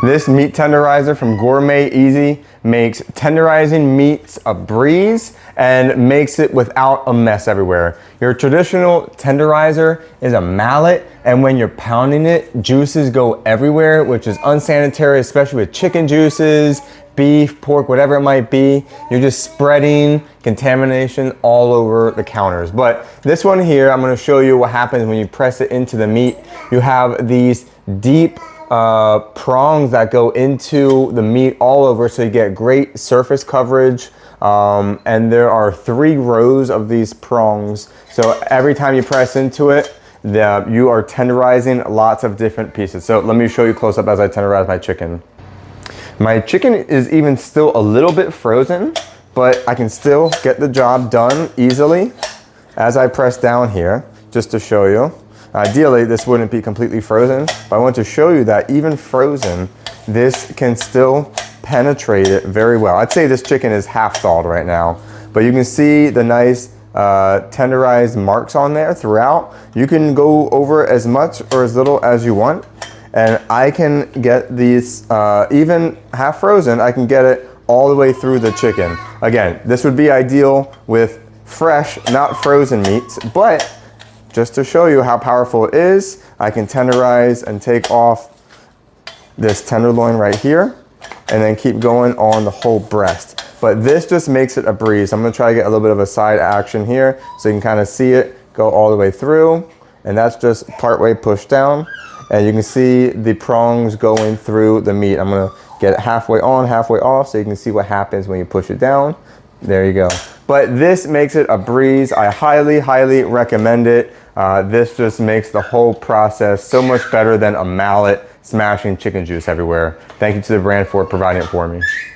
This meat tenderizer from Gourmet Easy makes tenderizing meats a breeze and makes it without a mess everywhere. Your traditional tenderizer is a mallet, and when you're pounding it, juices go everywhere, which is unsanitary, especially with chicken juices, beef, pork, whatever it might be. You're just spreading contamination all over the counters. But this one here, I'm gonna show you what happens when you press it into the meat. You have these deep prongs that go into the meat all over, so you get great surface coverage. And there are 3 rows of these prongs. So every time you press into it, you are tenderizing lots of different pieces. So let me show you close up as I tenderize my chicken. My chicken is even still a little bit frozen, but I can still get the job done easily as I press down here, just to show you. Ideally, this wouldn't be completely frozen, but I want to show you that even frozen, this can still penetrate it very well. I'd say this chicken is half thawed right now, but you can see the nice tenderized marks on there throughout. You can go over as much or as little as you want, and I can get these, even half frozen, I can get it all the way through the chicken. Again, this would be ideal with fresh, not frozen meats, but just to show you how powerful it is, I can tenderize and take off this tenderloin right here and then keep going on the whole breast. But this just makes it a breeze. I'm gonna try to get a little bit of a side action here so you can kind of see it go all the way through, and that's just part way pushed down. And you can see the prongs going through the meat. I'm gonna get it halfway on, halfway off, so you can see what happens when you push it down. There you go. But this makes it a breeze. I highly, highly recommend it. This just makes the whole process so much better than a mallet smashing chicken juice everywhere. Thank you to the brand for providing it for me.